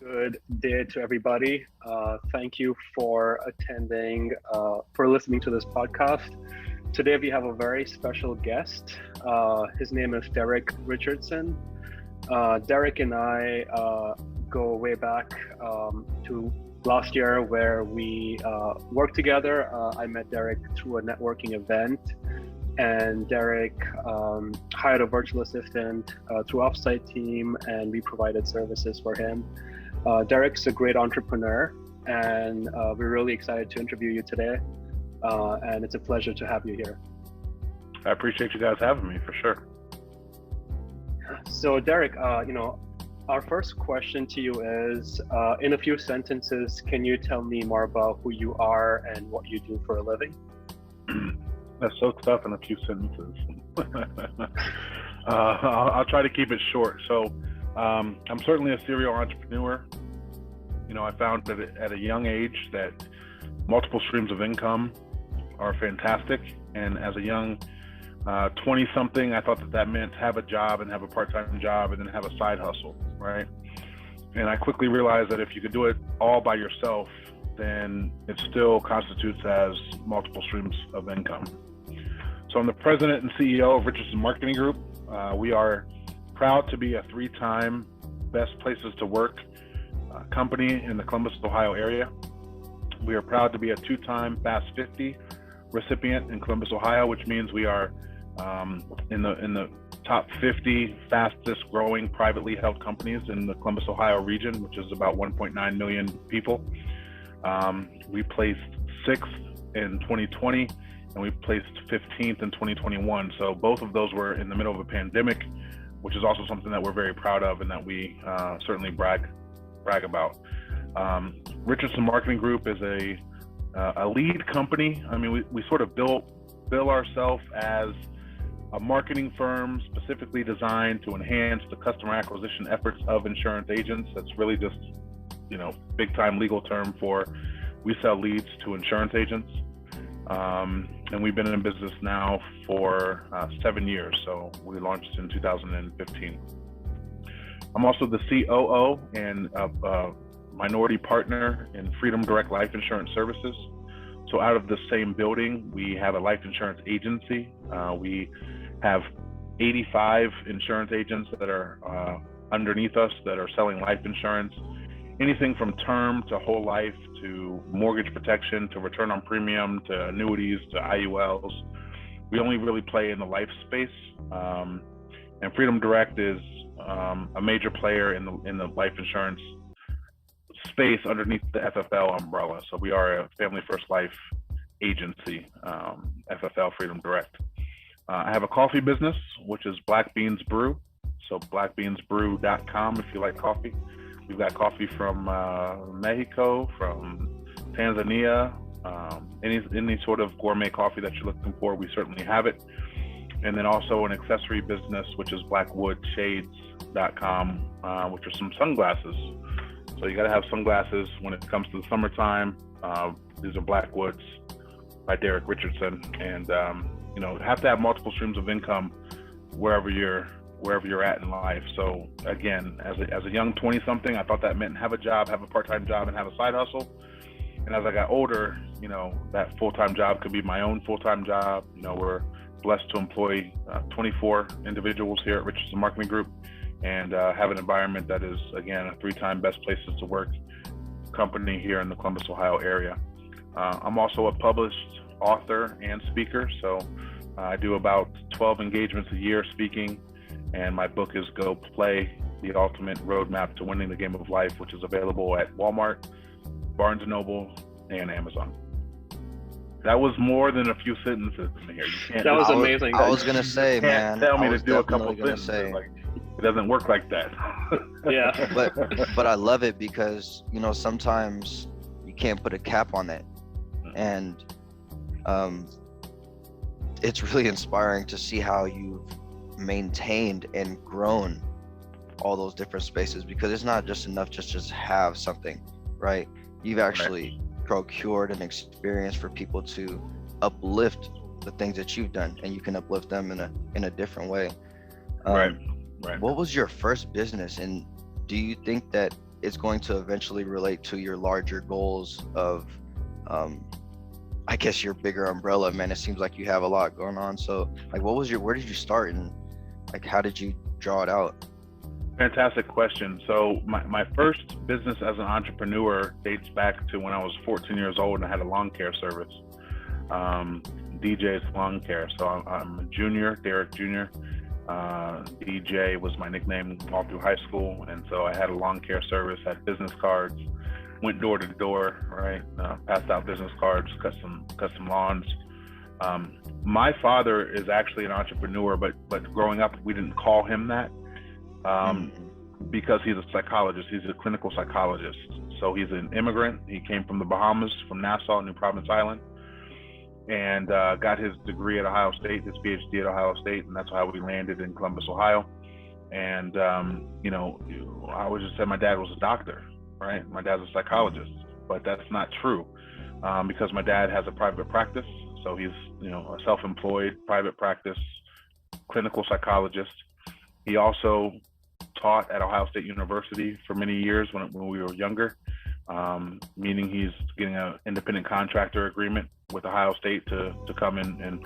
Good day to everybody. Thank you for attending, for listening to this podcast. Today we have a very special guest. His name is Deryck Richardson. Deryck and I go way back to last year where we worked together. I met Deryck through a networking event, and Deryck hired a virtual assistant through Offsite team, and we provided services for him. Deryck's a great entrepreneur, and we're really excited to interview you today. And it's a pleasure to have you here. I appreciate you guys having me, for sure. So Deryck, our first question to you is, in a few sentences, can you tell me more about who you are and what you do for a living? That's so tough in a few sentences. I'll try to keep it short. So I'm certainly a serial entrepreneur. I found that at a young age that multiple streams of income are fantastic. And as a young 20-something, I thought that meant have a job and have a part-time job and then have a side hustle, right? And I quickly realized that if you could do it all by yourself, then it still constitutes as multiple streams of income. So I'm the president and CEO of Richardson Marketing Group. We are proud to be a 3-time best places to work company in the Columbus, Ohio area. We are proud to be a 2-time Fast 50 recipient in Columbus, Ohio, which means we are in the top 50 fastest growing privately held companies in the Columbus, Ohio region, which is about 1.9 million people. We placed 6th in 2020, and we placed 15th in 2021. So both of those were in the middle of a pandemic, which is also something that we're very proud of and that we certainly brag about. Richardson Marketing Group is a lead company. I mean, we sort of bill ourselves as a marketing firm specifically designed to enhance the customer acquisition efforts of insurance agents. That's really just, big time legal term for we sell leads to insurance agents. And we've been in business now for 7 years. So we launched in 2015. I'm also the COO and a minority partner in Freedom Direct Life Insurance Services. So out of the same building, we have a life insurance agency. We have 85 insurance agents that are underneath us that are selling life insurance, anything from term to whole life to mortgage protection to return on premium to annuities to IULs. We only really play in the life space, and Freedom Direct is a major player in the life insurance space underneath the FFL umbrella. So we are a Family First Life agency, FFL Freedom Direct. I have a coffee business, which is Black Beans Brew. So blackbeansbrew.com if you like coffee. We've got coffee from Mexico, from Tanzania, any sort of gourmet coffee that you're looking for, we certainly have it. And then also an accessory business, which is blackwoodshades.com, which are some sunglasses. So you got to have sunglasses when it comes to the summertime. These are Blackwoods by Deryck Richardson, and have to have multiple streams of income wherever you're at in life. So again, as a young 20-something, I thought that meant have a job, have a part-time job, and have a side hustle. And as I got older, that full-time job could be my own full-time job. We're blessed to employ 24 individuals here at Richardson Marketing Group, and have an environment that is, again, a 3-time best places to work company here in the Columbus, Ohio area. I'm also a published author and speaker, so I do about 12 engagements a year speaking, and my book is Go Play, The Ultimate Roadmap to Winning the Game of Life, which is available at Walmart, Barnes & Noble, and Amazon. That was more than a few sentences in here. That was amazing. I was gonna say, man. Tell me to do a couple sentences. It doesn't work like that. Yeah. But I love it because sometimes you can't put a cap on it, and it's really inspiring to see how you've maintained and grown all those different spaces, because it's not just enough just have something, right? You've actually procured an experience for people to uplift the things that you've done, and you can uplift them in a different way. Right. What was your first business, and do you think that it's going to eventually relate to your larger goals of, I guess, your bigger umbrella, man. It seems like you have a lot going on. So like, where did you start, and like, how did you draw it out? Fantastic question. So my first business as an entrepreneur dates back to when I was 14 years old and I had a lawn care service, DJ's Lawn Care. So I'm a junior, Deryck Jr. DJ was my nickname all through high school, and so I had a lawn care service, had business cards, went door to door, right? Passed out business cards, cut some lawns. My father is actually an entrepreneur, but growing up we didn't call him that. Because he's a psychologist. He's a clinical psychologist. So he's an immigrant. He came from the Bahamas, from Nassau, New Providence Island, and got his degree at Ohio State, his PhD at Ohio State, and that's how we landed in Columbus, Ohio. And I always just said my dad was a doctor, right? My dad's a psychologist, but that's not true, because my dad has a private practice. So he's a self-employed private practice clinical psychologist. He also taught at Ohio State University for many years when we were younger, meaning he's getting an independent contractor agreement with Ohio State to come in and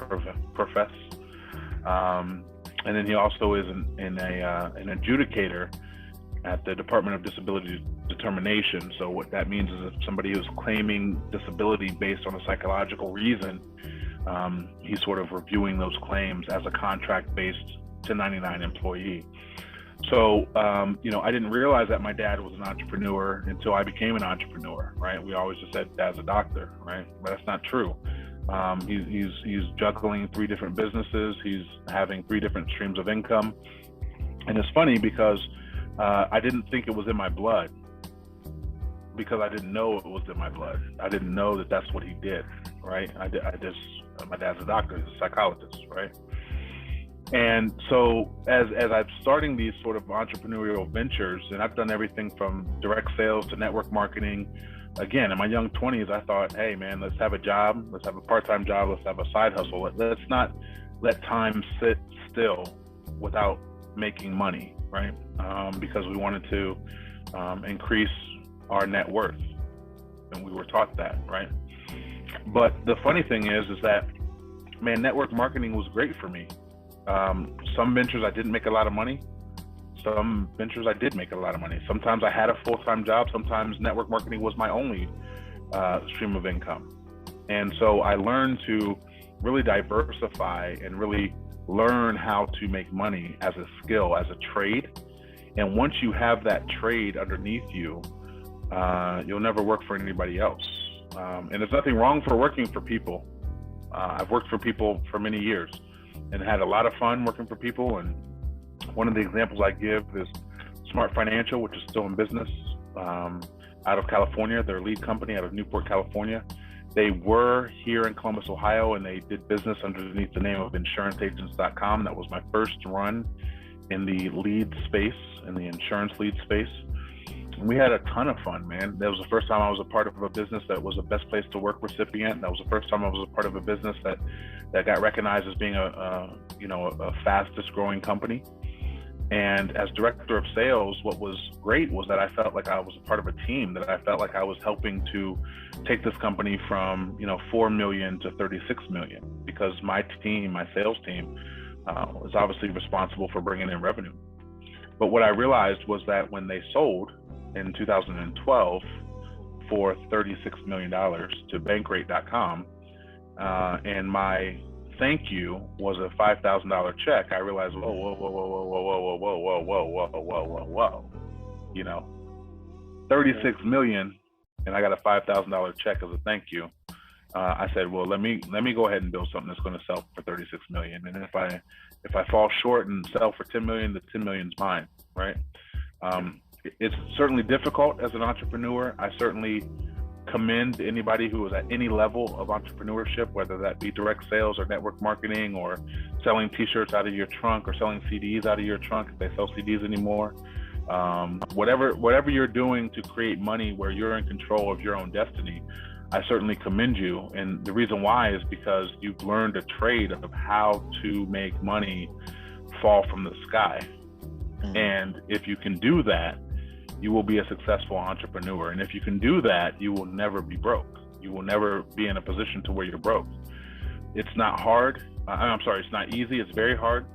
profess. And then he also is an adjudicator at the Department of Disability Determination. So what that means is if somebody is claiming disability based on a psychological reason, he's sort of reviewing those claims as a contract-based 1099 employee. So, I didn't realize that my dad was an entrepreneur until I became an entrepreneur, right? We always just said dad's a doctor, right? But that's not true. He's juggling 3 different businesses. He's having 3 different streams of income. And it's funny because I didn't think it was in my blood, because I didn't know it was in my blood. I didn't know that that's what he did, right? My dad's a doctor, he's a psychologist, right? And so as I'm starting these sort of entrepreneurial ventures, and I've done everything from direct sales to network marketing. Again, in my young 20s, I thought, hey man, let's have a job, let's have a part-time job, let's have a side hustle. Let's not let time sit still without making money, right? Because we wanted to increase our net worth, and we were taught that, right? But the funny thing is that, man, network marketing was great for me. Some ventures I didn't make a lot of money. Some ventures I did make a lot of money. Sometimes I had a full-time job. Sometimes network marketing was my only stream of income. And so I learned to really diversify and really learn how to make money as a skill, as a trade. And once you have that trade underneath you, you'll never work for anybody else. And there's nothing wrong for working for people. I've worked for people for many years and had a lot of fun working for people. And one of the examples I give is Smart Financial, which is still in business out of California. Their lead company out of Newport, California. They were here in Columbus, Ohio, and they did business underneath the name of insuranceagents.com. That was my first run in the lead space, in the insurance lead space. And we had a ton of fun, man. That was the first time I was a part of a business that was a best place to work recipient. That was the first time I was a part of a business that got recognized as being a fastest growing company. And as director of sales, what was great was that I felt like I was a part of a team, that I felt like I was helping to take this company from 4 million to 36 million, because my team, my sales team, was obviously responsible for bringing in revenue. But what I realized was that when they sold in 2012 for $36 million to Bankrate.com, and my thank you was a $5,000 check, I realized, whoa, 36 million, and I got a $5,000 check as a thank you. I said, well, let me go ahead and build something that's going to sell for 36 million. And if I fall short and sell for 10 million, the 10 million is mine, right? It's certainly difficult as an entrepreneur. I certainly commend anybody who is at any level of entrepreneurship, whether that be direct sales or network marketing or selling t-shirts out of your trunk or selling CDs out of your trunk if they sell CDs anymore. Whatever you're doing to create money where you're in control of your own destiny, I certainly commend you. And the reason why is because you've learned a trade of how to make money fall from the sky. And if you can do that, you will be a successful entrepreneur. And if you can do that, you will never be broke. You will never be in a position to where you're broke. It's not hard. It's not easy. It's very hard.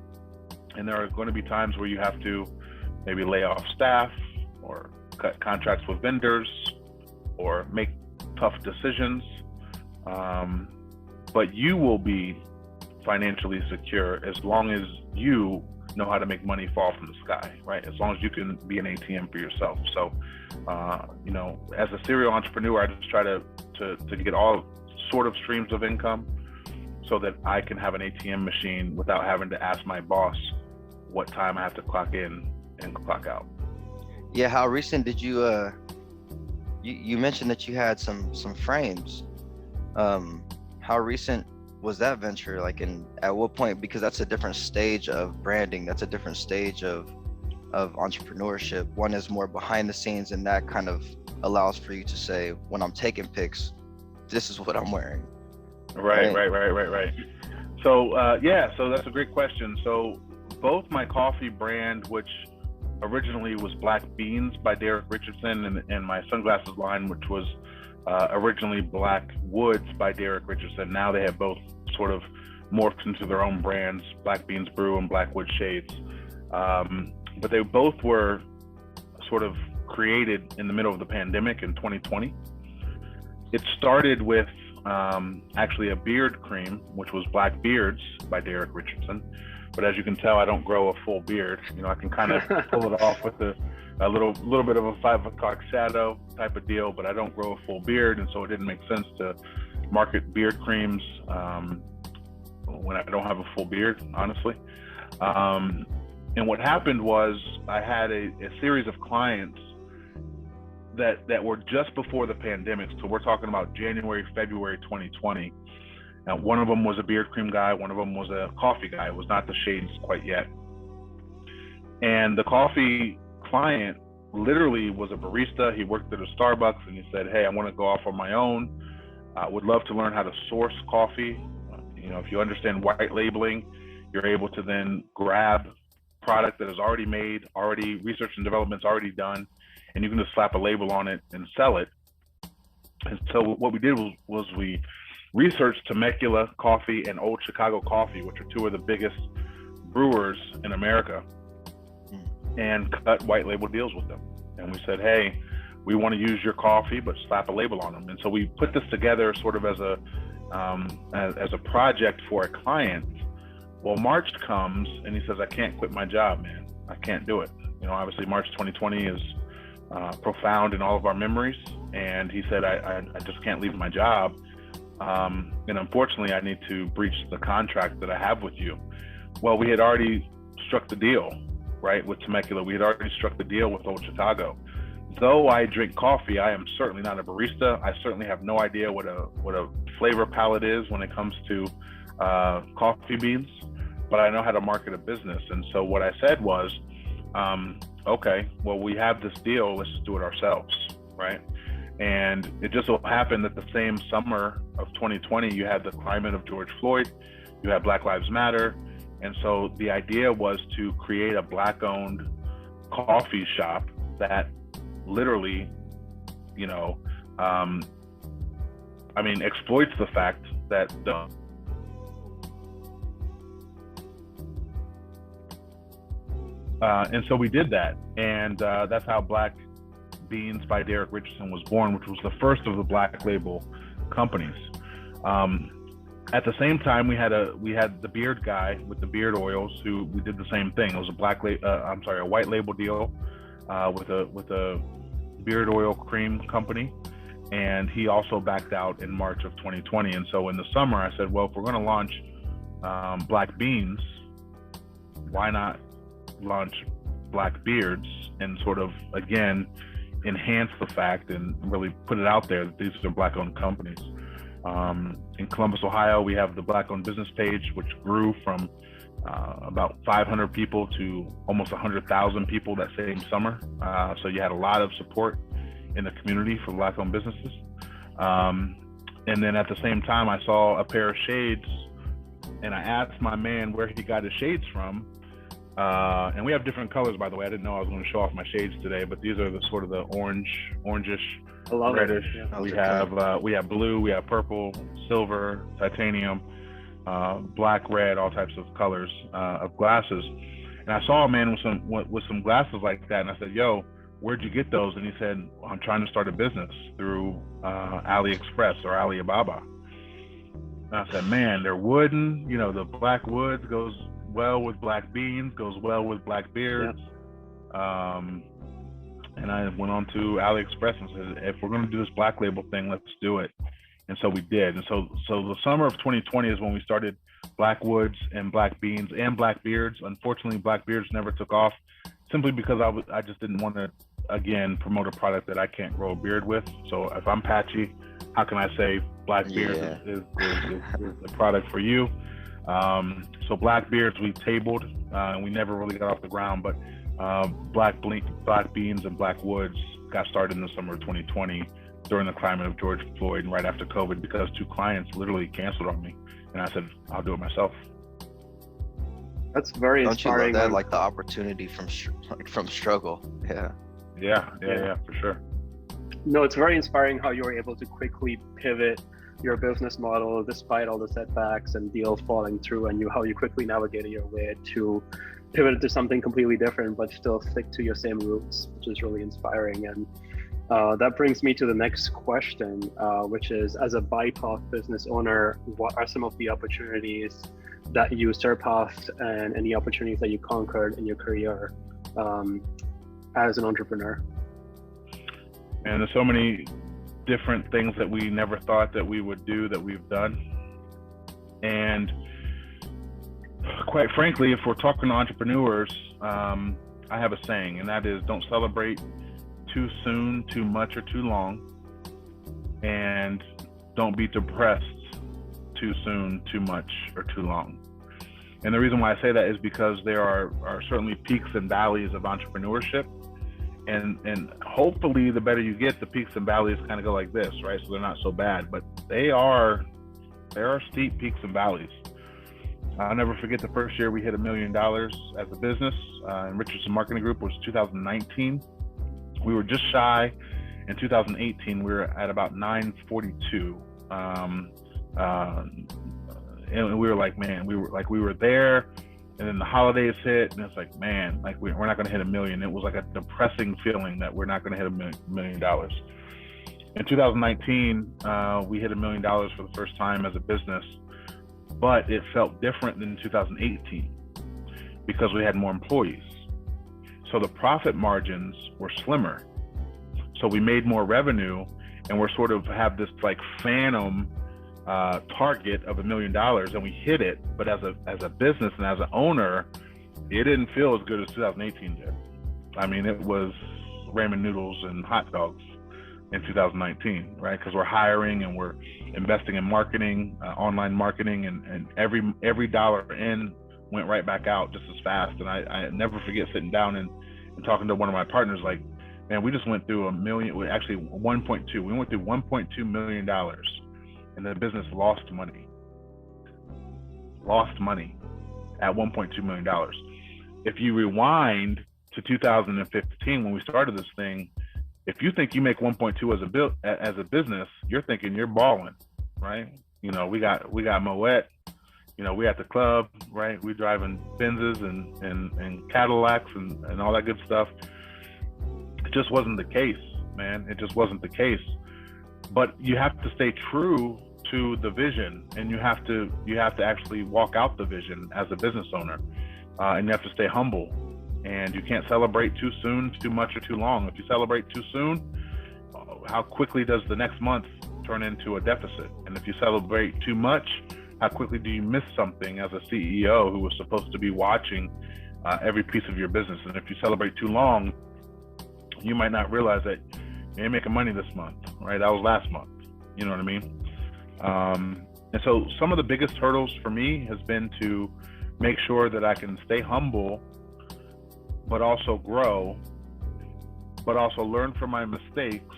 And there are going to be times where you have to maybe lay off staff or cut contracts with vendors or make tough decisions. But you will be financially secure as long as you know how to make money fall from the sky, right? As long as you can be an ATM for yourself. So, as a serial entrepreneur, I just try to get all sort of streams of income so that I can have an ATM machine without having to ask my boss what time I have to clock in and clock out. Yeah, how recent did you you mentioned that you had some frames. How recent was that venture? Like, at what point? Because that's a different stage of branding. That's a different stage of entrepreneurship. One is more behind the scenes, and that kind of allows for you to say, when I'm taking pics, this is what I'm wearing. Right. So so that's a great question. So both my coffee brand, which originally was Black Beans by Deryck Richardson, and my sunglasses line, which was originally Black Woods by Deryck Richardson. Now they have both sort of morphed into their own brands, Black Beans Brew and Blackwood Shades. But they both were sort of created in the middle of the pandemic in 2020. It started with actually a beard cream, which was Black Beards by Deryck Richardson. But as you can tell, I don't grow a full beard. I can kind of pull it off with a little bit of a 5 o'clock shadow type of deal, but I don't grow a full beard, and so it didn't make sense to market beard creams when I don't have a full beard, honestly. And what happened was I had a series of clients that were just before the pandemic. So we're talking about January, February 2020. Now, one of them was a beard cream guy. One of them was a coffee guy. It was not the shades quite yet. And the coffee client literally was a barista. He worked at a Starbucks, and he said, "Hey, I want to go off on my own. I would love to learn how to source coffee. If you understand white labeling, you're able to then grab product that is already made, already research and development's already done, and you can just slap a label on it and sell it." And so what we did was we researched Temecula coffee and Old Chicago coffee, which are two of the biggest brewers in America, and cut white label deals with them. And we said, "Hey, we want to use your coffee, but slap a label on them." And so we put this together sort of as a project for a client. Well, March comes and he says, "I can't quit my job, man. I can't do it." Obviously March 2020 is profound in all of our memories. And he said, I just can't leave my job. And unfortunately, I need to breach the contract that I have with you. Well, we had already struck the deal, right, with Temecula. We had already struck the deal with Old Chicago. Though I drink coffee, I am certainly not a barista. I certainly have no idea what a flavor palette is when it comes to coffee beans, but I know how to market a business. And so what I said was, okay, well, we have this deal, let's just do it ourselves, right? And it just so happened that the same summer of 2020, you had the climate of George Floyd, you had Black Lives Matter. And so the idea was to create a Black-owned coffee shop that literally, exploits the fact that and so we did that. And that's how Black Beans by Deryck Richardson was born, which was the first of the Black label companies. At the same time, we had the beard guy with the beard oils who we did the same thing. It was a white label deal with a beard oil cream company, and he also backed out in March of 2020. And so in the summer, I said, well, if we're going to launch Black Beans, why not launch Black Beards and sort of again enhance the fact and really put it out there that these are Black-owned companies. In Columbus, Ohio, we have the Black-owned business page, which grew from about 500 people to almost 100,000 people that same summer. So you had a lot of support in the community for Black-owned businesses. And then at the same time, I saw a pair of shades, and I asked my man where he got his shades from. And we have different colors, by the way. I didn't know I was going to show off my shades today, but these are the sort of the orangish, reddish. Yeah. We have blue, we have purple, silver, titanium, black, red, all types of colors of glasses. And I saw a man with some glasses like that, and I said, "Yo, where'd you get those?" And he said, "I'm trying to start a business through AliExpress or Alibaba." And I said, "Man, they're wooden. You know, the black wood goes well with black beans, goes well with black beards." Yeah. And I went on to AliExpress and said, "If we're going to do this black label thing, let's do it." And so we did. And so the summer of 2020 is when we started black woods and black beans and black beards. Unfortunately, black beards never took off, simply because I just didn't want to, again, promote a product that I can't grow a beard with. So if I'm patchy, how can I say black beards is the product for you? So black beards we tabled, and we never really got off the ground, but black beans and black woods got started in the summer of 2020 during the climate of George Floyd and right after COVID, because 2 clients literally canceled on me, and I said, I'll do it myself. That's very inspiring. Don't you love that? Like the opportunity from struggle. Yeah, for sure. No, it's very inspiring how you were able to quickly pivot your business model despite all the setbacks and deals falling through, and how you quickly navigated your way to pivot to something completely different but still stick to your same roots, which is really inspiring. And that brings me to the next question, which is, as a BIPOC business owner, what are some of the opportunities that you surpassed and any opportunities that you conquered in your career as an entrepreneur? And there's so many different things that we never thought that we would do that we've done. And quite frankly, if we're talking to entrepreneurs, I have a saying, and that is, don't celebrate too soon, too much, or too long, and don't be depressed too soon, too much, or too long. And the reason why I say that is because there are certainly peaks and valleys of entrepreneurship, and hopefully the better you get, the peaks and valleys kind of go like this, right? So they're not so bad, but there are steep peaks and valleys. I'll never forget the first year we hit $1 million as a business in Richardson Marketing Group was 2019. We were just shy. In 2018, we were at about 942. And we were like, man, we were there. And then the holidays hit, and it's like, man, like we're not going to hit $1 million. It was like a depressing feeling that we're not going to hit $1 million. In 2019, we hit $1 million for the first time as a business, but it felt different than 2018 because we had more employees. So the profit margins were slimmer. So we made more revenue, and we're sort of have this like phantom target of $1 million, and we hit it. But as a business and as an owner, it didn't feel as good as 2018 did. I mean, it was ramen noodles and hot dogs in 2019, right? Because we're hiring and we're investing in marketing, online marketing, and every dollar in went right back out just as fast. And I never forget sitting down and talking to one of my partners, like, man, we just went through $1 million, actually 1.2. We went through $1.2 million, and the business lost money at $1.2 million. If you rewind to 2015 when we started this thing, if you think you make 1.2 as a business, you're thinking you're balling, right? You know, we got Moet, you know, we at the club, right? We driving Benzes and Cadillacs and all that good stuff. It just wasn't the case, man. It just wasn't the case. But you have to stay true to the vision, and you have to actually walk out the vision as a business owner, and you have to stay humble. And you can't celebrate too soon, too much, or too long. If you celebrate too soon, how quickly does the next month turn into a deficit? And if you celebrate too much, how quickly do you miss something as a CEO who was supposed to be watching every piece of your business? And if you celebrate too long, you might not realize that you ain't making money this month, right? That was last month. You know what I mean? And so some of the biggest hurdles for me has been to make sure that I can stay humble, but also grow, but also learn from my mistakes,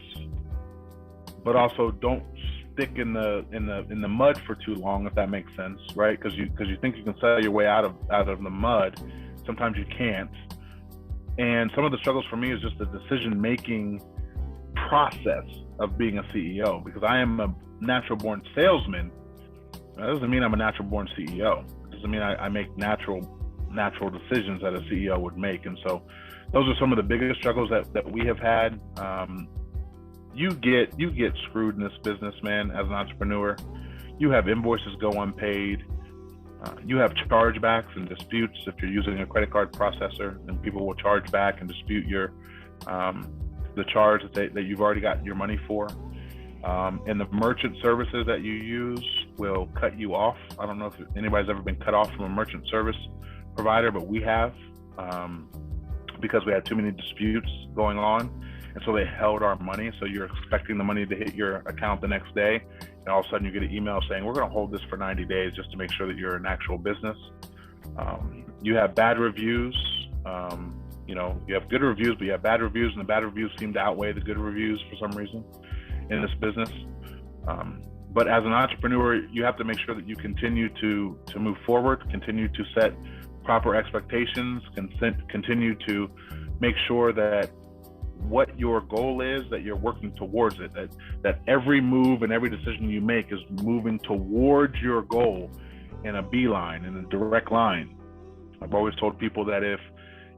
but also don't stick in the mud for too long, if that makes sense, right? Because you think you can sell your way out of the mud, sometimes you can't. And some of the struggles for me is just the decision-making process of being a CEO, because I am a natural-born salesman. That doesn't mean I'm a natural-born CEO. It doesn't mean I make natural decisions that a CEO would make. And so those are some of the biggest struggles that we have had. You get screwed in this business, man, as an entrepreneur. You have invoices go unpaid. You have chargebacks and disputes if you're using a credit card processor, and people will charge back and dispute your the charge that you've already got your money for. And the merchant services that you use will cut you off. I don't know if anybody's ever been cut off from a merchant service provider, but we have, because we had too many disputes going on. And so they held our money. So you're expecting the money to hit your account the next day. And all of a sudden you get an email saying, we're going to hold this for 90 days just to make sure that you're an actual business. You have bad reviews. You have good reviews, but you have bad reviews, and the bad reviews seem to outweigh the good reviews for some reason in this business. But as an entrepreneur, you have to make sure that you continue to move forward, continue to set proper expectations, continue to make sure that what your goal is, that you're working towards it, that every move and every decision you make is moving towards your goal in a beeline, in a direct line. I've always told people that if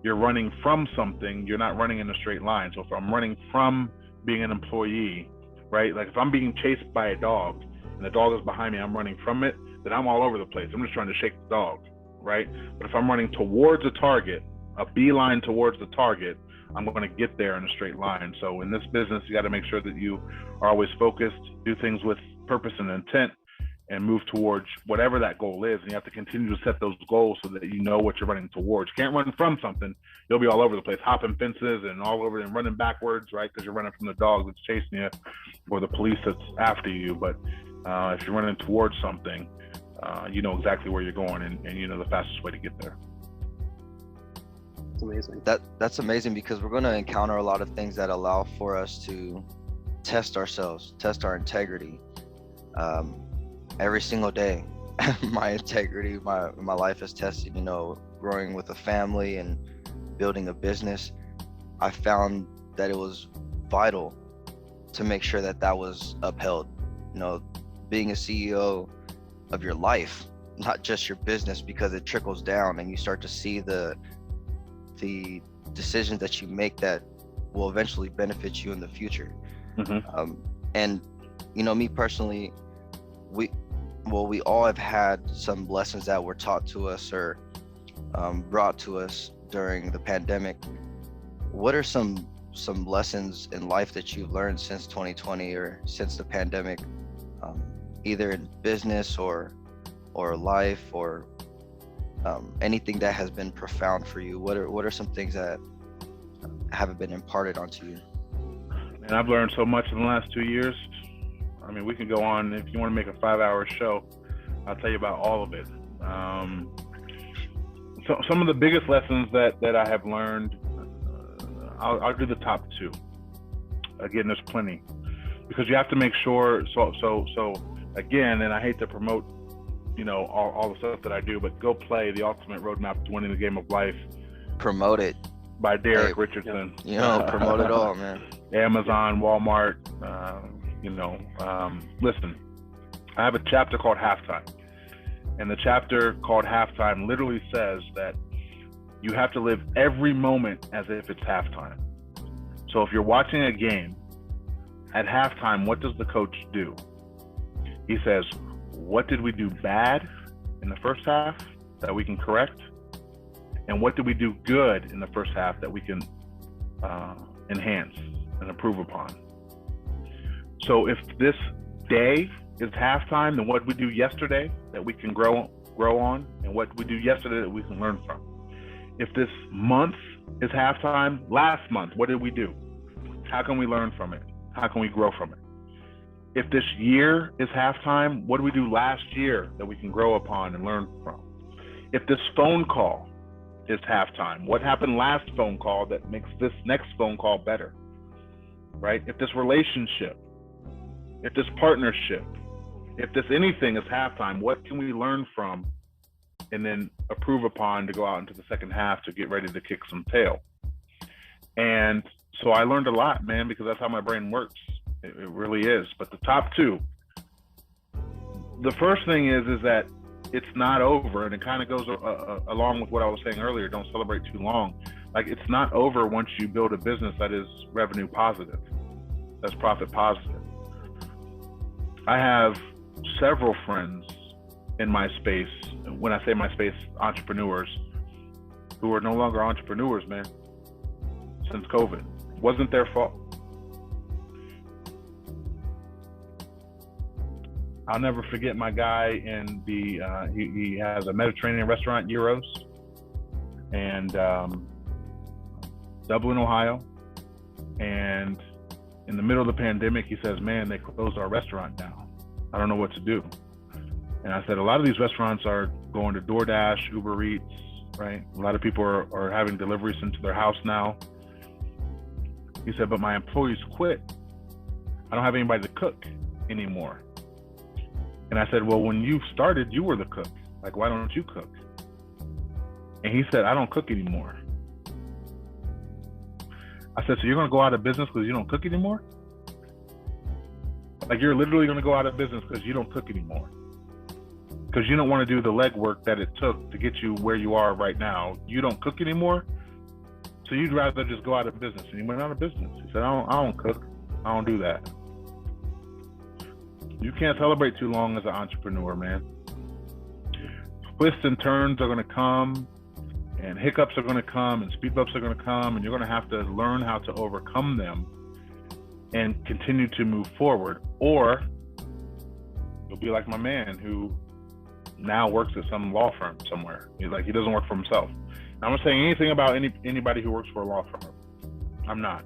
you're running from something, you're not running in a straight line. So if I'm running from being an employee, right? Like if I'm being chased by a dog and the dog is behind me, I'm running from it, then I'm all over the place. I'm just trying to shake the dog, right? But if I'm running towards a target, a beeline towards the target, I'm going to get there in a straight line. So in this business, you got to make sure that you are always focused, do things with purpose and intent, and move towards whatever that goal is. And you have to continue to set those goals so that you know what you're running towards. You can't run from something. You'll be all over the place, hopping fences and all over and running backwards, right? Because you're running from the dog that's chasing you or the police that's after you. But if you're running towards something, you know exactly where you're going, and you know the fastest way to get there. It's amazing. That's amazing, because we're going to encounter a lot of things that allow for us to test ourselves, test our integrity. Every single day, my integrity, my life is tested. Growing with a family and building a business, I found that it was vital to make sure that was upheld. Being a CEO of your life, not just your business, because it trickles down and you start to see the decisions that you make that will eventually benefit you in the future. Mm-hmm. And me personally, we all have had some lessons that were taught to us or brought to us during the pandemic. What are some lessons in life that you've learned since 2020 or since the pandemic, either in business or life, or anything that has been profound for you? What are some things that haven't been imparted onto you? And I've learned so much in the last 2 years. I mean, we can go on. If you want to make a 5-hour show, I'll tell you about all of it. So some of the biggest lessons that I have learned, I'll do the top 2. Again, there's plenty, because you have to make sure. So again, and I hate to promote, all the stuff that I do, but go play The Ultimate Roadmap to Winning the Game of Life. Promote it. By Deryck Richardson. Promote it all, man. Amazon, Walmart. Listen, I have a chapter called Halftime, and the chapter called Halftime literally says that you have to live every moment as if it's halftime. So if you're watching a game at halftime, what does the coach do? He says, what did we do bad in the first half that we can correct? And what did we do good in the first half that we can enhance and improve upon? So if this day is halftime, then what did we do yesterday that we can grow on, and what did we do yesterday that we can learn from? If this month is halftime, last month, what did we do? How can we learn from it? How can we grow from it? If this year is halftime, what did we do last year that we can grow upon and learn from? If this phone call is halftime, what happened last phone call that makes this next phone call better, right? If this relationship, if this partnership, if this anything is halftime, what can we learn from and then approve upon to go out into the second half to get ready to kick some tail. And so I learned a lot, man, because that's how my brain works. It really is. But the top two, the first thing is that it's not over, and it kind of goes along with what I was saying earlier. Don't celebrate too long. Like, it's not over once you build a business that is revenue positive, that's profit positive. I have several friends in my space, when I say my space, entrepreneurs, who are no longer entrepreneurs, man, since COVID. Wasn't their fault. I'll never forget my guy in the, he has a Mediterranean restaurant, Euros, and Dublin, Ohio. And in the middle of the pandemic, he says, man, they closed our restaurant down. I don't know what to do. And I said, a lot of these restaurants are going to DoorDash, Uber Eats, right? A lot of people are having deliveries into their house now. He said, but my employees quit. I don't have anybody to cook anymore. And I said, well, when you started, you were the cook. Like, why don't you cook? And he said, I don't cook anymore. I said, so you're going to go out of business because you don't cook anymore? Like, you're literally going to go out of business because you don't cook anymore. Because you don't want to do the legwork that it took to get you where you are right now. You don't cook anymore, so you'd rather just go out of business. And he went out of business. He said, I don't cook. I don't do that. You can't celebrate too long as an entrepreneur, man. Twists and turns are going to come, and hiccups are going to come, and speed bumps are going to come, and you're going to have to learn how to overcome them and continue to move forward. Or you'll be like my man who now works at some law firm somewhere. He doesn't work for himself. I'm not saying anything about anybody who works for a law firm. I'm not.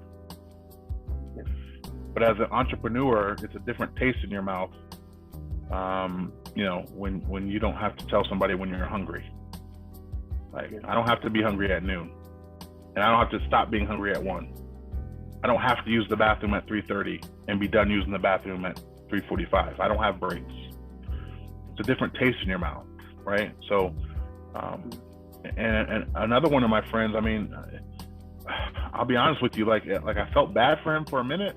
But as an entrepreneur, it's a different taste in your mouth. You know, when you don't have to tell somebody when you're hungry. Like, I don't have to be hungry at noon, and I don't have to stop being hungry at 1. I don't have to use the bathroom at 3:30 and be done using the bathroom at 3:45. I don't have breaks. It's a different taste in your mouth, right? So, and another one of my friends, I mean, I'll be honest with you, like I felt bad for him for a minute,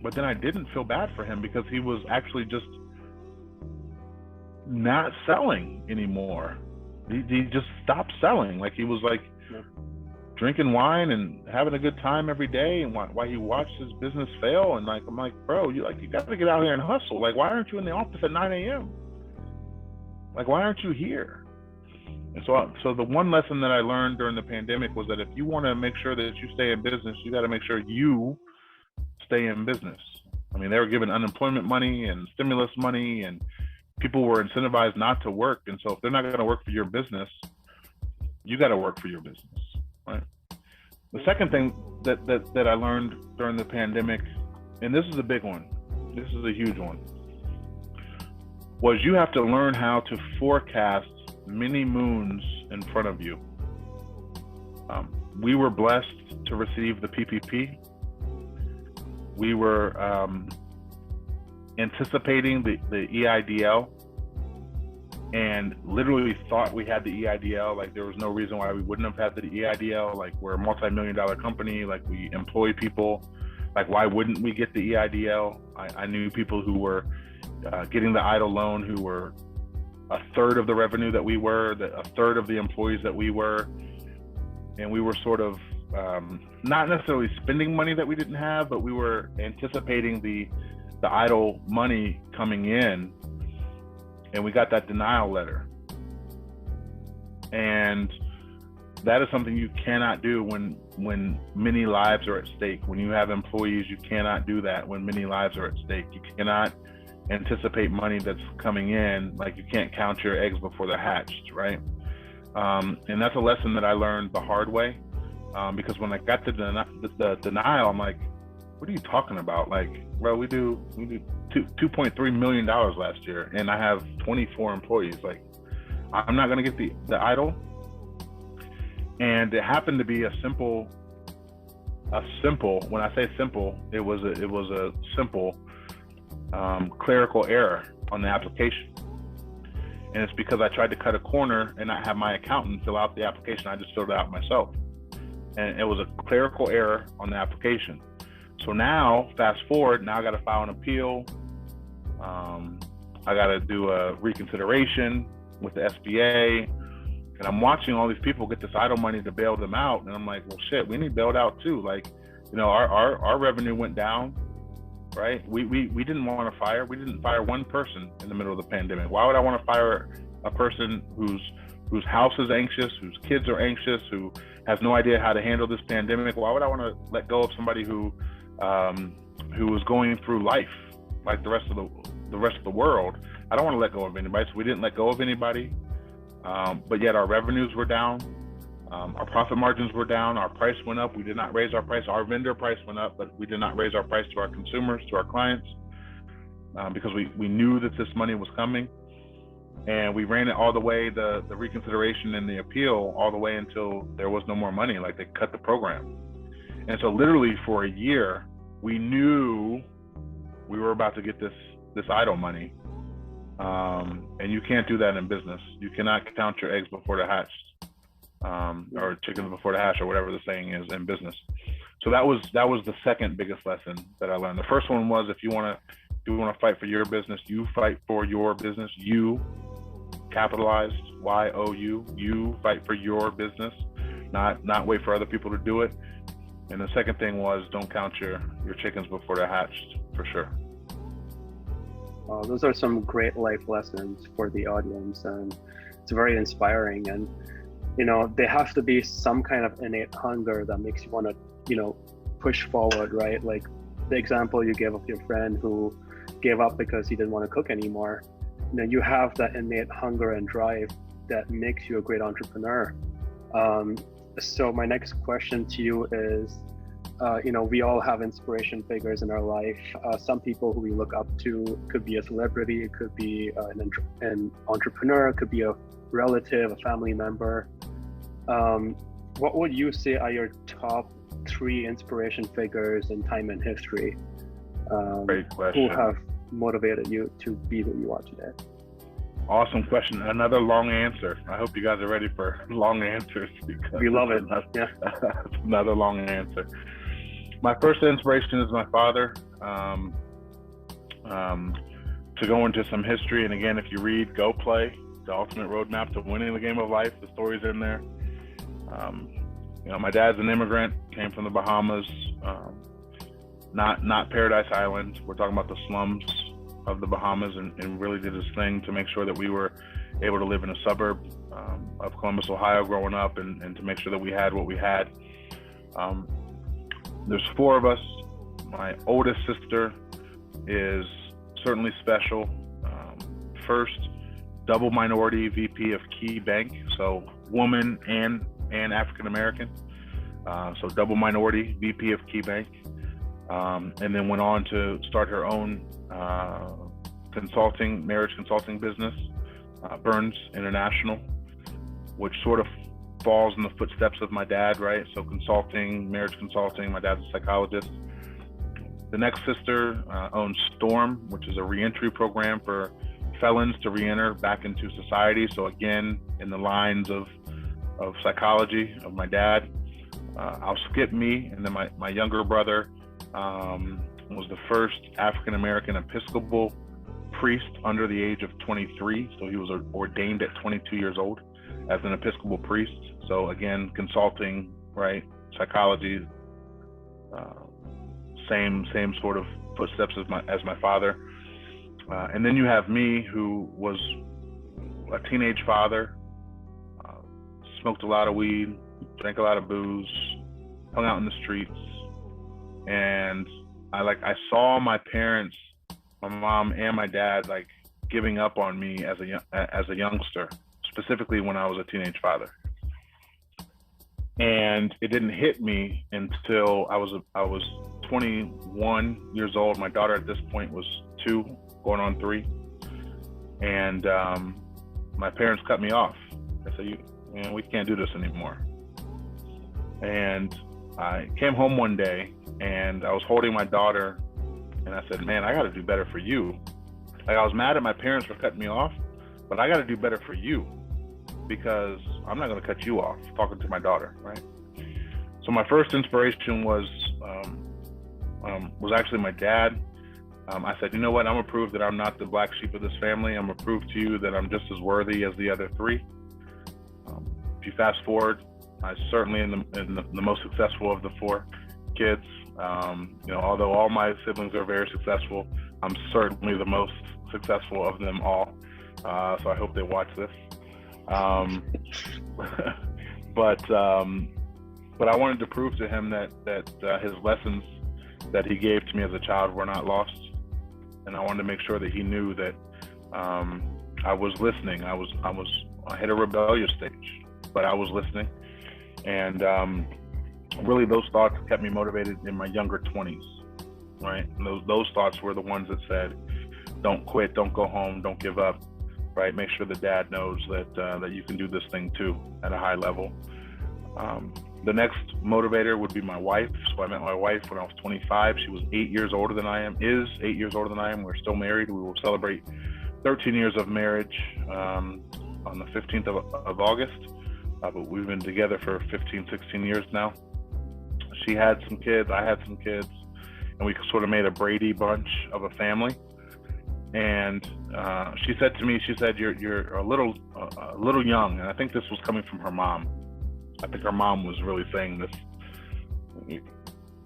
but then I didn't feel bad for him because he was actually just not selling anymore. He just stopped selling. Like, he was like drinking wine and having a good time every day, and while he watched his business fail. And like, I'm like, bro, you got to get out here and hustle. Like, why aren't you in the office at 9 a.m.? Like, why aren't you here? And so the one lesson that I learned during the pandemic was that if you want to make sure that you stay in business, you got to make sure you stay in business. I mean, they were given unemployment money and stimulus money, and people were incentivized not to work. And so if they're not going to work for your business, you got to work for your business, right? The second thing that I learned during the pandemic, and this is a big one, this is a huge one, was you have to learn how to forecast many moons in front of you. We were blessed to receive the PPP. We were anticipating the EIDL, and literally thought we had the EIDL. Like, there was no reason why we wouldn't have had the EIDL. Like, we're a multi-million-dollar company. Like, we employ people. Like, why wouldn't we get the EIDL? I knew people who were getting the EIDL loan who were a third of the revenue that we were, a third of the employees that we were, and we were sort of not necessarily spending money that we didn't have, but we were anticipating the EIDL money coming in, and we got that denial letter. And that is something you cannot do when many lives are at stake. When you have employees, you cannot do that when many lives are at stake. You cannot anticipate money that's coming in. Like, you can't count your eggs before they're hatched, right? And that's a lesson that I learned the hard way, because when I got the denial, I'm like, what are you talking about? Like, bro, we do $2.3 million last year, and I have 24 employees. Like, I'm not gonna get the EIDL. And it happened to be a simple. When I say simple, it was a simple clerical error on the application. And it's because I tried to cut a corner and not have my accountant fill out the application. I just filled it out myself. And it was a clerical error on the application. So now, fast forward, now I got to file an appeal. I got to do a reconsideration with the SBA. And I'm watching all these people get this idle money to bail them out. And I'm like, well, shit, we need bailed out too. Like, you know, our revenue went down, right? We didn't want to fire. We didn't fire one person in the middle of the pandemic. Why would I want to fire a person whose house is anxious, whose kids are anxious, who has no idea how to handle this pandemic? Why would I want to let go of somebody who was going through life like the rest of the world? I don't want to let go of anybody. So we didn't let go of anybody, but yet our revenues were down. Our profit margins were down. Our price went up. We did not raise our price. Our vendor price went up, but we did not raise our price to our consumers, to our clients, because we knew that this money was coming. And we ran it all the way, the reconsideration and the appeal, all the way until there was no more money. Like, they cut the program. And so literally for a year, we knew we were about to get this idle money. And you can't do that in business. You cannot count your eggs before they're hatched. Or chickens before the hatch, or whatever the saying is in business. So that was the second biggest lesson that I learned. The first one was, if you want to fight for your business, you fight for your business. You, capitalized YOU, you fight for your business, not wait for other people to do it. And the second thing was, don't count your chickens before they're hatched, for sure. Those are some great life lessons for the audience, and it's very inspiring. And you know, there has to be some kind of innate hunger that makes you want to, you know, push forward, right? Like the example you gave of your friend who gave up because he didn't want to cook anymore. You know, you have that innate hunger and drive that makes you a great entrepreneur. So my next question to you is, you know, we all have inspiration figures in our life. Some people who we look up to, could be a celebrity, it could be an entrepreneur, it could be a relative, a family member. What would you say are your top 3 inspiration figures in time and history? Great question. Who have motivated you to be who you are today? Awesome question. Another long answer. I hope you guys are ready for long answers, because we love it. Yeah. Another long answer. My first inspiration is my father. To go into some history, and again, if you read Go Play, The Ultimate Roadmap to Winning the Game of Life, the story's in there. You know, my dad's an immigrant, came from the Bahamas, not Paradise Island. We're talking about the slums of the Bahamas, and really did his thing to make sure that we were able to live in a suburb of Columbus, Ohio, growing up, and to make sure that we had what we had. There's 4 of us. My oldest sister is certainly special. First, double minority VP of Key Bank, so woman and African American. So double minority VP of Key Bank, and then went on to start her own marriage consulting business, Burns International, which sort of falls in the footsteps of my dad, right? So consulting, marriage consulting. My dad's a psychologist. The next sister owns Storm, which is a reentry program for felons to reenter back into society. So again, in the lines of psychology of my dad. I'll skip me, and then my younger brother was the first African-American Episcopal priest under the age of 23. So he was ordained at 22 years old as an Episcopal priest. So again, consulting, right? Psychology, same sort of footsteps as my father. And then you have me, who was a teenage father, smoked a lot of weed, drank a lot of booze, hung out in the streets. And I saw my parents, my mom and my dad, like giving up on me as a youngster, specifically when I was a teenage father. And it didn't hit me until I was 21 years old. My daughter at this point was 2, going on 3. And my parents cut me off. They said, we can't do this anymore. And I came home one day and I was holding my daughter, and I said, man, I got to do better for you. Like, I was mad at my parents for cutting me off, but I got to do better for you because I'm not going to cut you off talking to my daughter, right? So my first inspiration was actually my dad. I said, you know what? I'm gonna prove that I'm not the black sheep of this family. I'm gonna prove to you that I'm just as worthy as the other three. If you fast forward, I certainly in the most successful of the four kids. Although all my siblings are very successful, I'm certainly the most successful of them all. So I hope they watch this. But I wanted to prove to him that his lessons that he gave to me as a child were not lost, and I wanted to make sure that he knew that I was listening. I hit a rebellious stage, but I was listening, and really those thoughts kept me motivated in my younger 20s, right? And those thoughts were the ones that said, "Don't quit, don't go home, don't give up." Right? Make sure that dad knows that you can do this thing too at a high level. The next motivator would be my wife. So I met my wife when I was 25. She was 8 years older than I am. We're still married. We will celebrate 13 years of marriage on the 15th of August. But we've been together for 15, 16 years now. She had some kids, I had some kids, and we sort of made a Brady bunch of a family. And she said to me, you're a little young. And I think this was coming from her mom. I think her mom was really saying this.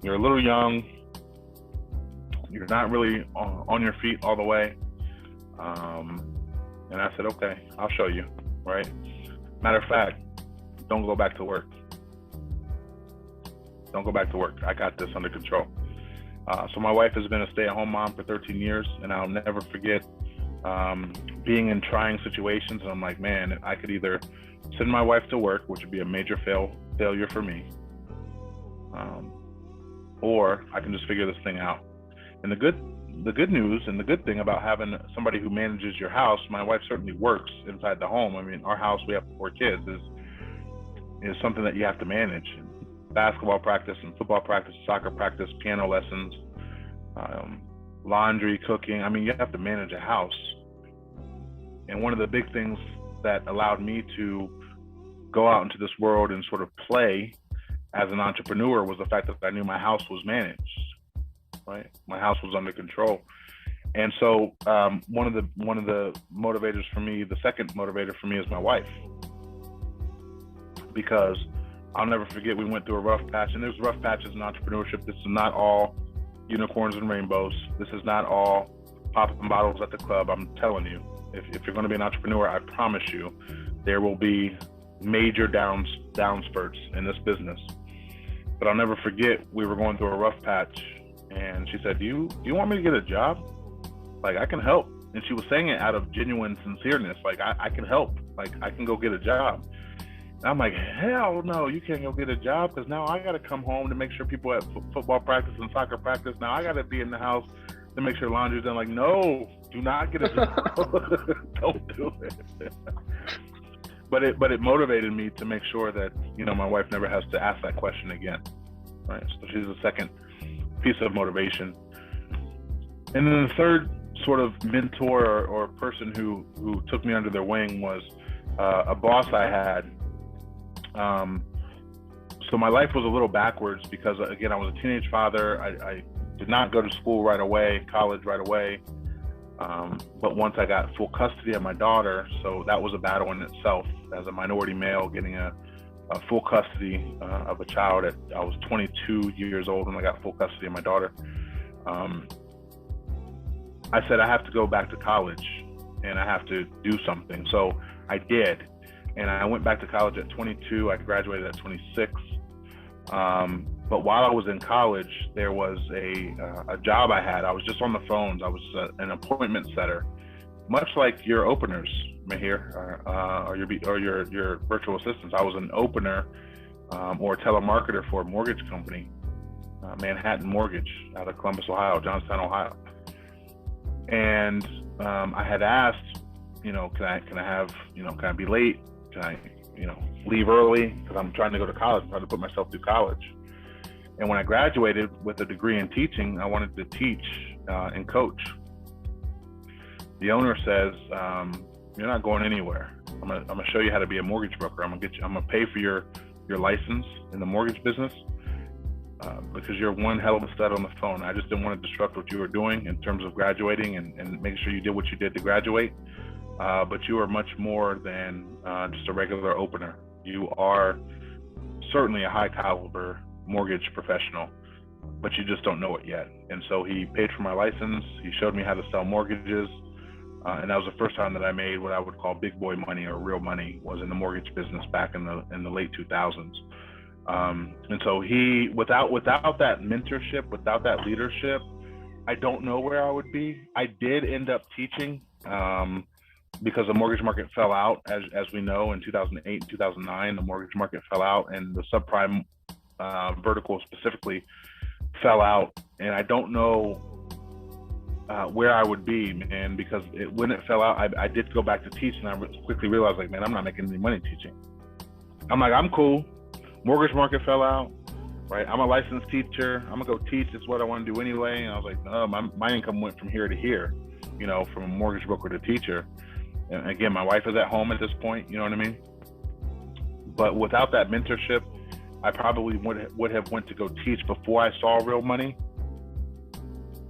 You're a little young. You're not really on your feet all the way. And I said, okay, I'll show you, right? Matter of fact, don't go back to work. Don't go back to work. I got this under control. So my wife has been a stay-at-home mom for 13 years, and I'll never forget being in trying situations. And I'm like, man, I could either send my wife to work, which would be a major failure for me, or I can just figure this thing out. And the good news and the good thing about having somebody who manages your house, my wife certainly works inside the home. I mean, our house, we have 4 kids, is something that you have to manage. Basketball practice and football practice, soccer practice, piano lessons, laundry, cooking. I mean, you have to manage a house. And one of the big things that allowed me to go out into this world and sort of play as an entrepreneur was the fact that I knew my house was managed, right? My house was under control. And so one of the motivators for me, the second motivator for me, is my wife. Because I'll never forget, we went through a rough patch, and there's rough patches in entrepreneurship. This is not all unicorns and rainbows. This is not all popping bottles at the club. I'm telling you, if you're going to be an entrepreneur, I promise you, there will be major down spurts in this business. But I'll never forget, we were going through a rough patch, and she said, do you want me to get a job? Like, I can help. And she was saying it out of genuine sincereness. Like, I can help. Like, I can go get a job. And I'm like, hell no, you can't go get a job, because now I got to come home to make sure people at football practice and soccer practice. Now I got to be in the house to make sure laundry's done. Like, no, do not get a job. Don't do it. But it motivated me to make sure that, my wife never has to ask that question again, right? So she's the second piece of motivation. And then the third sort of mentor or person who took me under their wing was a boss I had. So my life was a little backwards because, again, I was a teenage father. I did not go to school right away, college right away. But once I got full custody of my daughter, so that was a battle in itself as a minority male, getting a full custody of a child. I was 22 years old when I got full custody of my daughter. I said, I have to go back to college and I have to do something. So I did. And I went back to college at 22. I graduated at 26. But while I was in college, there was a job I had. I was just on the phones. I was an appointment setter, much like your openers, Mahir, or your virtual assistants. I was an opener or a telemarketer for a mortgage company, Manhattan Mortgage, out of Columbus, Ohio, Johnstown, Ohio. And I had asked, can I be late? Can I, leave early? Because I'm trying to go to college. I'm trying to put myself through college. And when I graduated with a degree in teaching, I wanted to teach and coach. The owner says, You're not going anywhere. I'm gonna show you how to be a mortgage broker. I'm gonna pay for your license in the mortgage business because you're one hell of a stud on the phone. I just didn't want to disrupt what you were doing in terms of graduating and making sure you did what you did to graduate. But you are much more than just a regular opener. You are certainly a high caliber mortgage professional, but you just don't know it yet. And so he paid for my license. He showed me how to sell mortgages. And that was the first time that I made what I would call big boy money or real money, was in the mortgage business back in the late 2000s. And so he, without that mentorship, without that leadership, I don't know where I would be. I did end up teaching because the mortgage market fell out, as we know, in 2008 and 2009. The mortgage market fell out, and the subprime vertical specifically fell out. And I don't know where I would be, man, because when it fell out, I did go back to teach, and I quickly realized, like, man, I'm not making any money teaching. I'm cool. Mortgage market fell out, right? I'm a licensed teacher. I'm gonna go teach. It's what I want to do anyway. And I was like, no, my income went from here to here, from a mortgage broker to teacher. And again, my wife is at home at this point, you know what I mean? But without that mentorship, I probably would have went to go teach before I saw real money.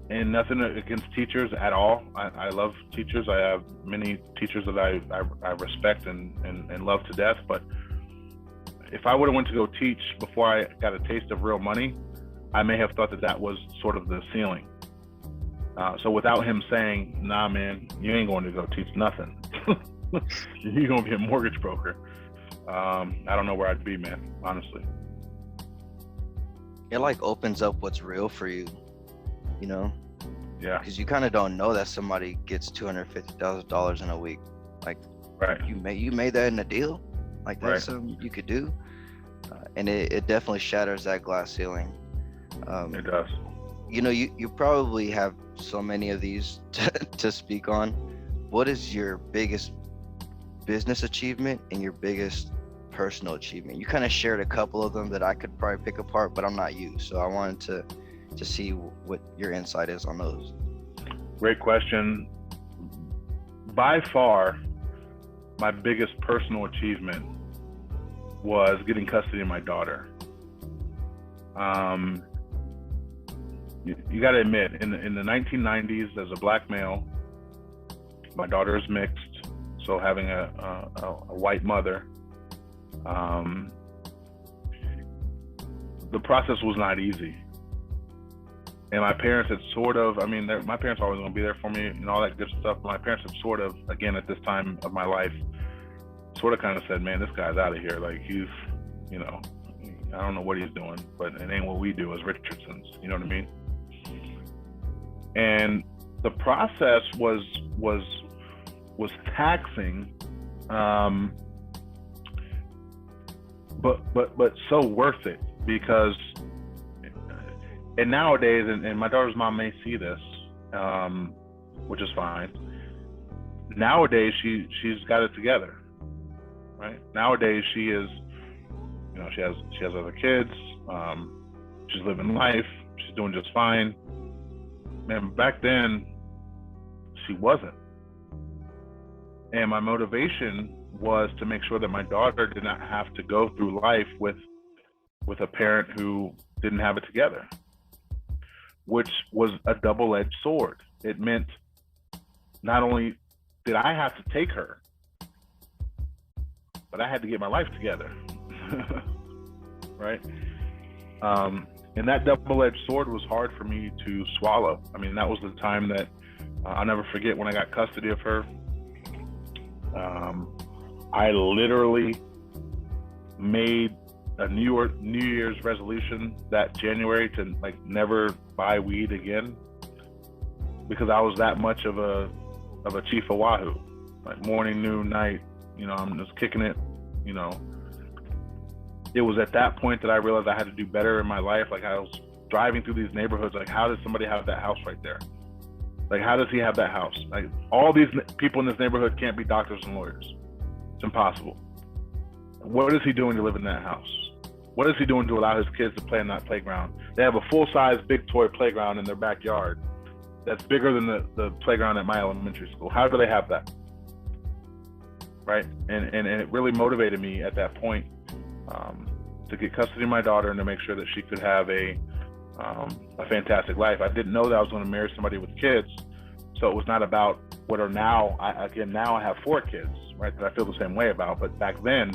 And nothing against teachers at all. I love teachers. I have many teachers that I respect and love to death. But if I would have went to go teach before I got a taste of real money, I may have thought that was sort of the ceiling. So without him saying, nah, man, you ain't going to go teach nothing. You're going to be a mortgage broker. I don't know where I'd be, man, honestly. It like opens up what's real for you. Yeah, because you kind of don't know that somebody gets $250,000 in a week. Like, right, you made that in a deal. Like, that's something you could do, and it definitely shatters that glass ceiling. It does. You probably have so many of these to speak on. What is your biggest business achievement and your biggest personal achievement? You kind of shared a couple of them that I could probably pick apart, but I'm not you, so I wanted to see what your insight is on those. Great question. By far, my biggest personal achievement was getting custody of my daughter. You got to admit, in the 1990s, as a black male, my daughter is mixed, so having a white mother, the process was not easy. And my parents had my parents are always going to be there for me and all that good stuff. But my parents had sort of, again, at this time of my life, sort of kind of said, man, this guy's out of here. Like, he's, I don't know what he's doing, but it ain't what we do as Richardsons. You know what I mean? And the process was taxing, but so worth it, because and nowadays, and my daughter's mom may see this, which is fine. Nowadays, she's got it together, right? Nowadays, she is, she has other kids. She's living life. She's doing just fine. Man, back then, she wasn't. And my motivation was to make sure that my daughter did not have to go through life with a parent who didn't have it together, which was a double-edged sword. It meant not only did I have to take her, but I had to get my life together, right? And that double-edged sword was hard for me to swallow. I mean, that was the time that I'll never forget when I got custody of her. I literally made a New Year's resolution that January to never buy weed again, because I was that much of a chief of Wahoo, morning, noon, night. I'm just kicking it. It was at that point that I realized I had to do better in my life. I was driving through these neighborhoods. How does somebody have that house right there? How does he have that house? All these people in this neighborhood can't be doctors and lawyers. It's impossible. What is he doing to live in that house? What is he doing to allow his kids to play in that playground? They have a full-size big toy playground in their backyard that's bigger than the playground at my elementary school. How do they have that? right? And it really motivated me at that point to get custody of my daughter and to make sure that she could have a fantastic life. I didn't know that I was going to marry somebody with kids, so it was not about what are now. Now I have 4 kids, right? That I feel the same way about. But back then,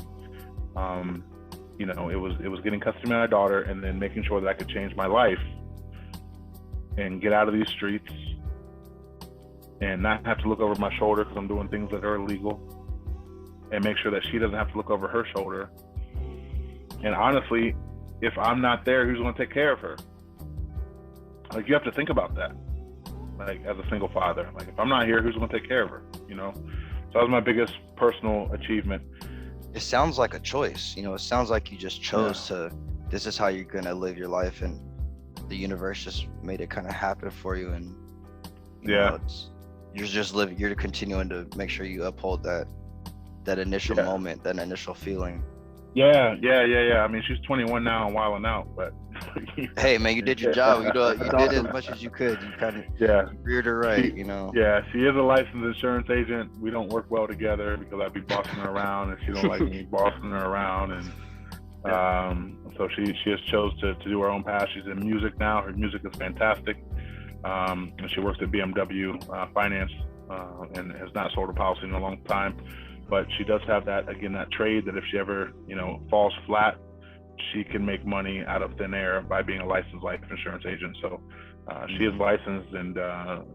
you know, it was getting custody of my daughter and then making sure that I could change my life and get out of these streets and not have to look over my shoulder because I'm doing things that are illegal, and make sure that she doesn't have to look over her shoulder. And honestly, if I'm not there, who's going to take care of her? Like, you have to think about that. Like, as a single father, like, if I'm not here, who's going to take care of her? You know? So that was my biggest personal achievement. It sounds like a choice, you know, it sounds like you just chose to, this is how you're going to live your life, and the universe just made it kind of happen for you. And you know, you're just living, you're continuing to make sure you uphold that initial moment, that initial feeling. Yeah. I mean, she's 21 now and wilding out, but hey man, you did your job. You did as much as you could. You kind of reared her right, you know. Yeah, she is a licensed insurance agent. We don't work well together because I'd be bossing her around, and she don't like me bossing her around. And so she has chose to do her own path. She's in music now. Her music is fantastic. And she works at BMW Finance and has not sold a policy in a long time. But she does have that trade that if she ever, you know, falls flat, she can make money out of thin air by being a licensed life insurance agent. So she is licensed, and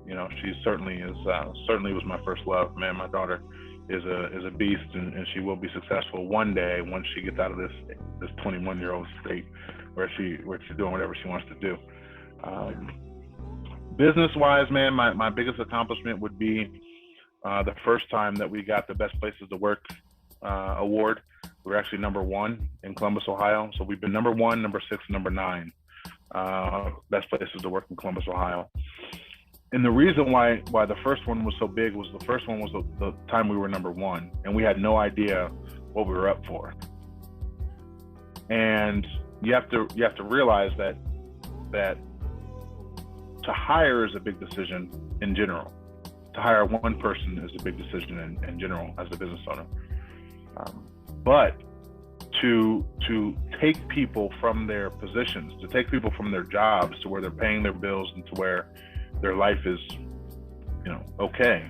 you know, she certainly was my first love. Man, my daughter is a beast, and she will be successful one day once she gets out of this 21-year-old state where she's doing whatever she wants to do. Business-wise, man, my biggest accomplishment would be the first time that we got the Best Places to Work award. We were actually number 1 in Columbus, Ohio. So we've been number 1, number 6, and number 9 Best Places to Work in Columbus, Ohio. And the reason why the first one was so big was the first one was the time we were number 1, and we had no idea what we were up for. And you have to realize that to hire is a big decision in general. To hire one person is a big decision in general as a business owner. But to take people from their positions, to take people from their jobs to where they're paying their bills and to where their life is, you know, okay,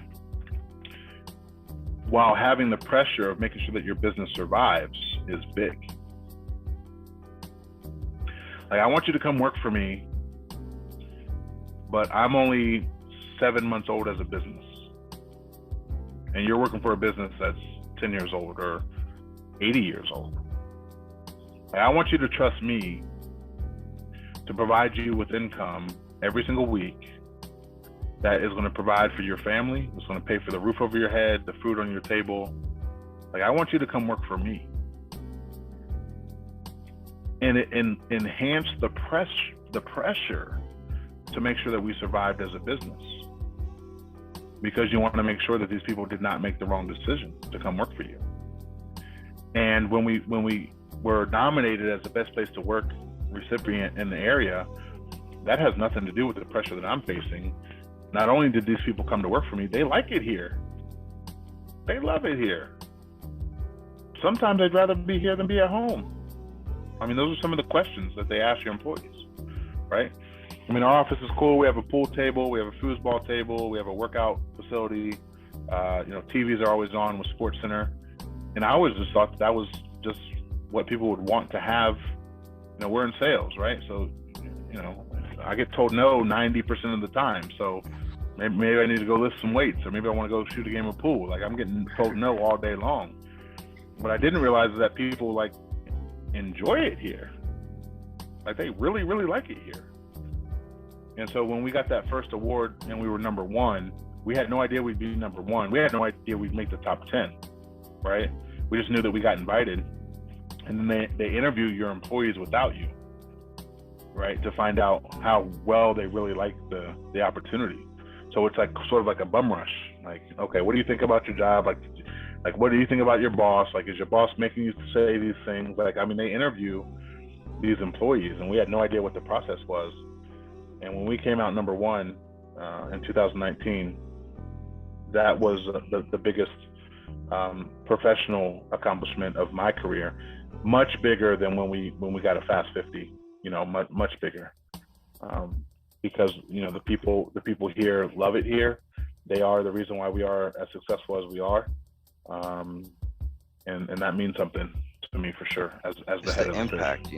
while having the pressure of making sure that your business survives is big. Like, I want you to come work for me, but I'm only 7 months old as a business, and you're working for a business that's 10 years old or 80 years old. Like, I want you to trust me to provide you with income every single week that is going to provide for your family, it's going to pay for the roof over your head, the food on your table. Like, I want you to come work for me. And it enhanced the pressure to make sure that we survived as a business, because you want to make sure that these people did not make the wrong decision to come work for you. And when we were nominated as the Best Place to Work recipient in the area, that has nothing to do with the pressure that I'm facing. Not only did these people come to work for me, they like it here. They love it here. Sometimes they'd rather be here than be at home. I mean, those are some of the questions that they ask your employees, right? I mean, our office is cool. We have a pool table, we have a foosball table, we have a workout facility. You know, TVs are always on with Sports Center. And I always just thought that was just what people would want to have. You know, we're in sales, right? So, you know, I get told no 90% of the time. So maybe I need to go lift some weights, or maybe I want to go shoot a game of pool. Like, I'm getting told no all day long. What I didn't realize is that people like enjoy it here. Like, they really, really like it here. And so when we got that first award and we were number 1, we had no idea we'd be number 1. We had no idea we'd make the top 10, right? We just knew that we got invited. And then they interview your employees without you, right? To find out how well they really like the opportunity. So it's like sort of like a bum rush. Like, okay, what do you think about your job? Like, what do you think about your boss? Like, is your boss making you say these things? Like, I mean, they interview these employees, and we had no idea what the process was. And when we came out number 1 in 2019, that was the biggest professional accomplishment of my career, much bigger than when we got a Fast 50. Much bigger, because the people here love it here. They are the reason why we are as successful as we are, and that means something to me for sure. As the head of the impact,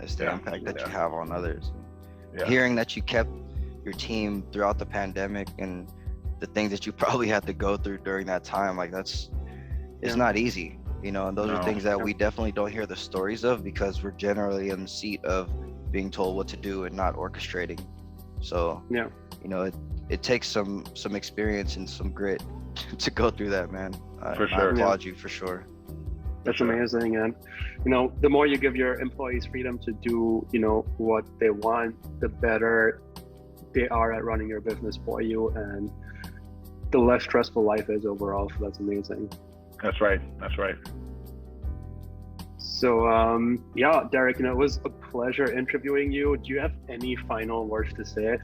it's the impact that you have on others. Yeah. Hearing that you kept your team throughout the pandemic and the things that you probably had to go through during that time, like it's not easy, and those are things that we definitely don't hear the stories of, because we're generally in the seat of being told what to do and not orchestrating. So it takes some experience and some grit to go through that, man. For sure. I applaud you for sure. That's amazing. And the more you give your employees freedom to do what they want, the better they are at running your business for you, and the less stressful life is overall. So that's amazing. That's right. So Deryck, it was a pleasure interviewing you. Do you have any final words to say?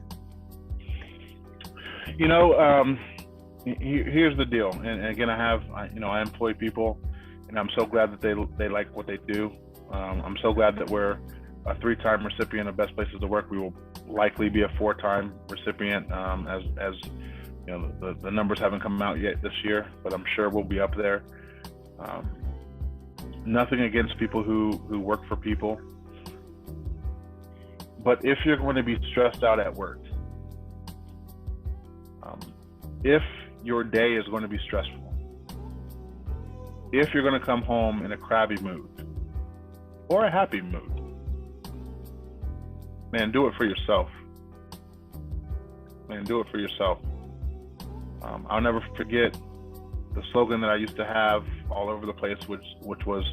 Here's the deal. And again, I employ people, and I'm so glad that they like what they do. I'm so glad that we're a 3-time recipient of Best Places to Work. We will likely be a 4-time recipient, as the numbers haven't come out yet this year, but I'm sure we'll be up there. Nothing against people who work for people, but if you're going to be stressed out at work, if your day is going to be stressful, if you're going to come home in a crabby mood or a happy mood, man, do it for yourself. I'll never forget the slogan that I used to have all over the place, which was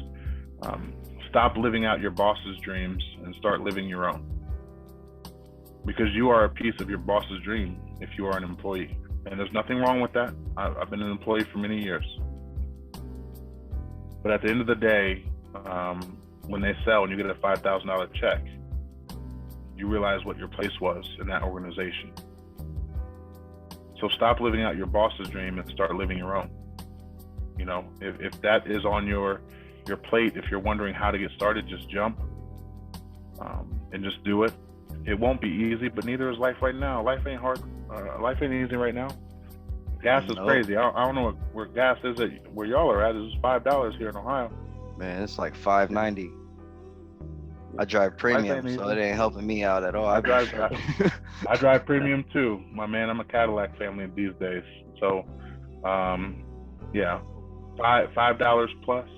stop living out your boss's dreams and start living your own. Because you are a piece of your boss's dream if you are an employee. And there's nothing wrong with that. I've been an employee for many years. But at the end of the day, when they sell and you get a $5,000 check, you realize what your place was in that organization. So stop living out your boss's dream and start living your own. If that is on your plate, if you're wondering how to get started, just jump and just do it. It won't be easy, but neither is life right now. Life ain't hard. Life ain't easy right now. Gas is crazy. I don't know where gas is at where y'all are at. It's $5 here in Ohio. Man, it's like $5.90. I drive premium, so it ain't helping me out at all. I drive premium too, my man. I'm a Cadillac family these days. So, $5 plus.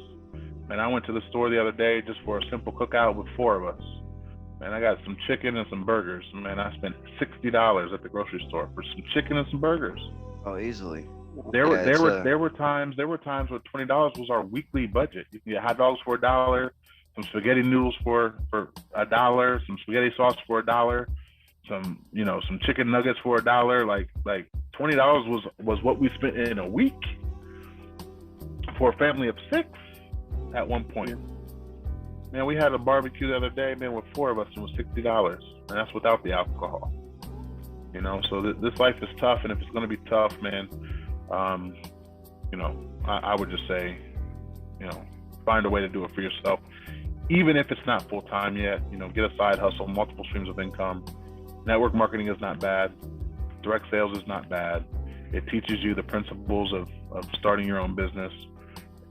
Man, I went to the store the other day just for a simple cookout with 4 of us. Man, I got some chicken and some burgers. Man, I spent $60 at the grocery store for some chicken and some burgers. Oh, easily. There were times where $20 was our weekly budget. You can get hot dogs for $1, some spaghetti noodles for $1, some spaghetti sauce for $1, some chicken nuggets for $1. Like $20 was what we spent in a week for a family of 6 at one point. Man, we had a barbecue the other day, man, with 4 of us, and it was $60, and that's without the alcohol. So this life is tough, and if it's going to be tough, man, I would just say, find a way to do it for yourself, even if it's not full time yet. Get a side hustle, multiple streams of income. Network marketing is not bad. Direct sales is not bad. It teaches you the principles of starting your own business,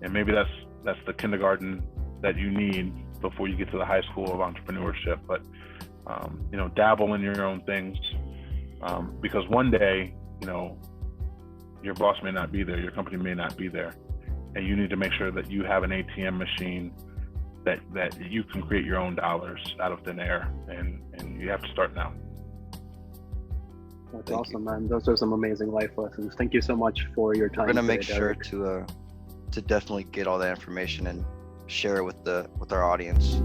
and maybe that's the kindergarten that you need before you get to the high school of entrepreneurship. But dabble in your own things, because one day, your boss may not be there, your company may not be there, and you need to make sure that you have an ATM machine that you can create your own dollars out of thin air, and you have to start now. That's awesome, man. Those are some amazing life lessons. Thank you so much for your time. We're gonna make today, sure Deryck. to definitely get all that information and share it with our audience.